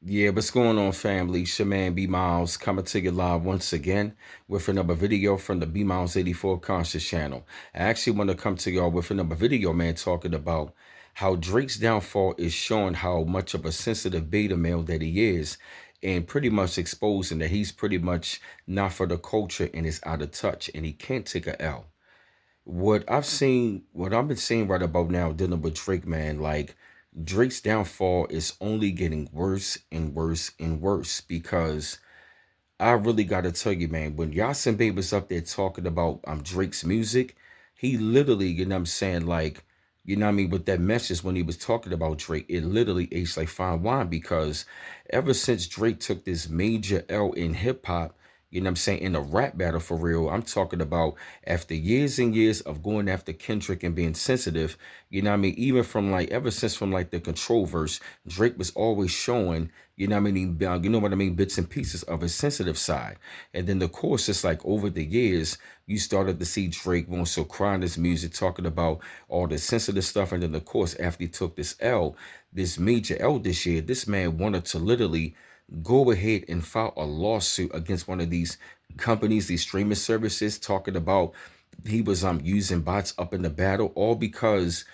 Yeah, what's going on, family? It's your man B Miles coming to you live once again with another video from the B Miles 84 Conscious channel. I actually want to come to y'all with another video, man, talking about how Drake's downfall is showing how much of a sensitive beta male that he is, and pretty much exposing that he's pretty much not for the culture and is out of touch and he can't take a L. What I've been seeing right about now dealing with Drake, man, like Drake's downfall is only getting worse and worse and worse because I really gotta tell you, man, when Yasin Bey was up there talking about Drake's music, he literally, you know what I'm saying, like, you know what I mean, with that message when he was talking about Drake, it literally aged like fine wine because ever since Drake took this major L in hip hop, you know what I'm saying, in a rap battle for real, I'm talking about after years and years of going after Kendrick and being sensitive, you know what I mean, even from like, ever since from like the Control verse, Drake was always showing, you know what I mean, you know what I mean, bits and pieces of his sensitive side. And then the course, it's like over the years, you started to see Drake more so crying his music, talking about all the sensitive stuff. And then of course, after he took this L, this major L this year, this man wanted to literally go ahead and file a lawsuit against one of these companies, these streaming services, talking about he was using bots up in the battle, all because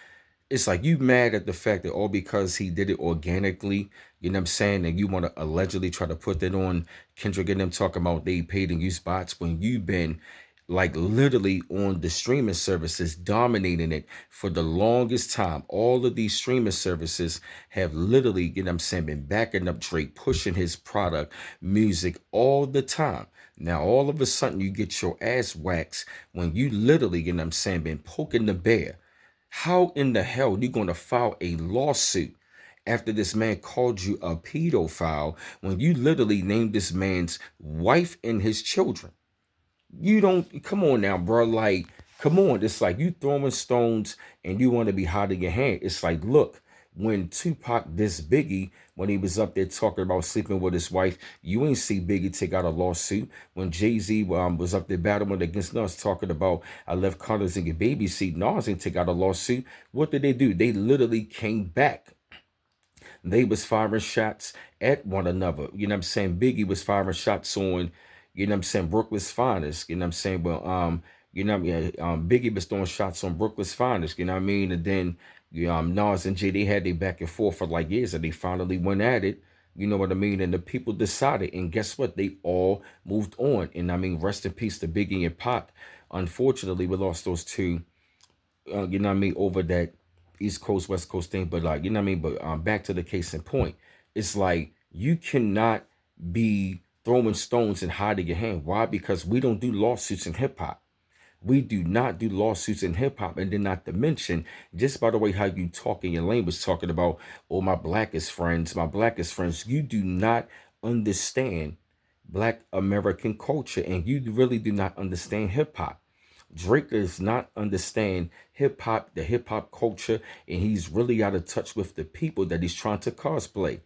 it's like you mad at the fact that all because he did it organically, you know what I'm saying, and you want to allegedly try to put that on Kendrick and them talking about they paid and used bots when you've been like literally on the streaming services dominating it for the longest time. All of these streaming services have literally, you know what I'm saying, been backing up Drake, pushing his product, music all the time. Now all of a sudden you get your ass waxed when you literally, you know what I'm saying, been poking the bear. How in the hell are you going to file a lawsuit after this man called you a pedophile when you literally named this man's wife and his children? You don't, come on now, bro. Like, come on. It's like you throwing stones and you want to be hot in your hand. It's like, look, when Tupac this Biggie, when he was up there talking about sleeping with his wife, you ain't see Biggie take out a lawsuit. When Jay-Z was up there battling against Nas, talking about I left condoms in your baby seat, Nas ain't take out a lawsuit. What did they do? They literally came back. They was firing shots at one another. You know what I'm saying? Biggie was firing shots on, you know what I'm saying, Brooklyn's finest. You know what I'm saying? Well, you know what I mean? Biggie was throwing shots on Brooklyn's finest, you know what I mean? And then Nas and Jay, they had their back and forth for like years and they finally went at it. You know what I mean? And the people decided, and guess what? They all moved on. And I mean, rest in peace to Biggie and Pac. Unfortunately, we lost those two, you know what I mean, over that East Coast, West Coast thing. But like, you know what I mean? But back to the case in point, it's like you cannot be throwing stones and hiding your hand. Why? Because we don't do lawsuits in hip hop. We do not do lawsuits in hip hop. And then not to mention, just by the way how you talk in your language, talking about, oh, my blackest friends, you do not understand Black American culture and you really do not understand hip hop. Drake does not understand hip hop, the hip hop culture, and he's really out of touch with the people that he's trying to cosplay.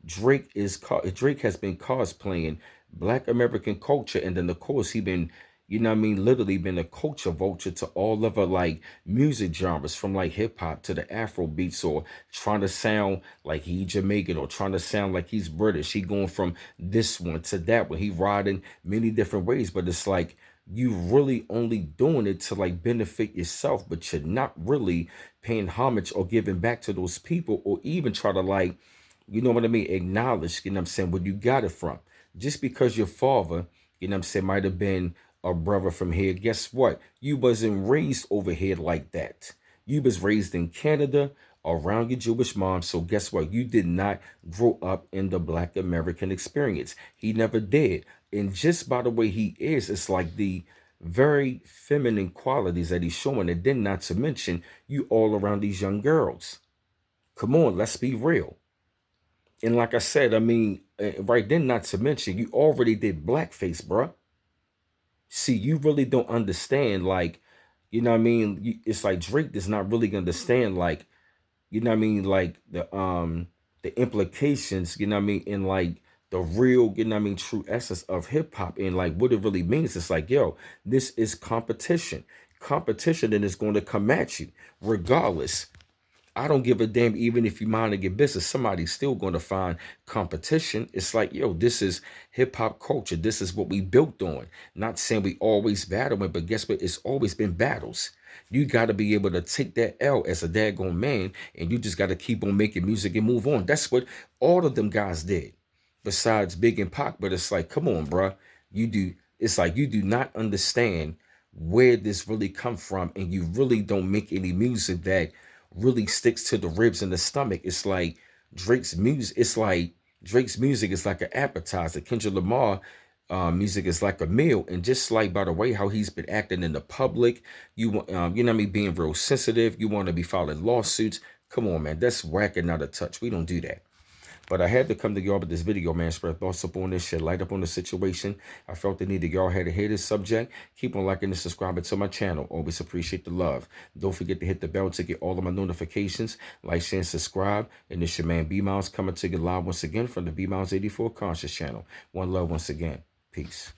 Drake has been cosplaying Black American culture, and then of course he been, you know what I mean, literally been a culture vulture to all of our like music genres, from like hip hop to the Afro beats, or trying to sound like he Jamaican, or trying to sound like he's British. He going from this one to that one. He riding many different ways, but it's like you really only doing it to like benefit yourself, but you're not really paying homage or giving back to those people, or even try to like, you know what I mean, acknowledge, you know what I'm saying, where you got it from. Just because your father, you know what I'm saying, might have been a brother from here, guess what? You wasn't raised over here like that. You was raised in Canada around your Jewish mom. So guess what? You did not grow up in the Black American experience. He never did. And just by the way he is, it's like the very feminine qualities that he's showing. And then not to mention you all around these young girls. Come on, let's be real. And like I said, I mean, right then, not to mention, you already did blackface, bruh. See, you really don't understand, like, you know what I mean? It's like Drake does not really understand, like, you know what I mean, like the implications, you know what I mean, in like the real, you know what I mean, true essence of hip hop and like what it really means. It's like, yo, this is competition. Competition and it's going to come at you regardless. I don't give a damn even if you mind your business. Somebody's still going to find competition. It's like, yo, this is hip hop culture. This is what we built on. Not saying we always battling, but guess what? It's always been battles. You got to be able to take that L as a daggone man, and you just got to keep on making music and move on. That's what all of them guys did, besides Big and Pac. But it's like, come on, bruh. You do. It's like you do not understand where this really come from, and you really don't make any music that really sticks to the ribs and the stomach. It's like Drake's music. It's like Drake's music is like an appetizer. Kendrick Lamar music is like a meal. And just like, by the way, how he's been acting in the public, you know what I mean, being real sensitive. You want to be filing lawsuits. Come on, man, that's whacking out of touch. We don't do that. But I had to come to y'all with this video, man. Spread thoughts up on this, shed light up on the situation. I felt the need that y'all had to hear this subject. Keep on liking and subscribing to my channel. Always appreciate the love. Don't forget to hit the bell to get all of my notifications. Like, share, and subscribe. And this your man B Miles coming to you live once again from the B Miles 84 Conscious channel. One love once again. Peace.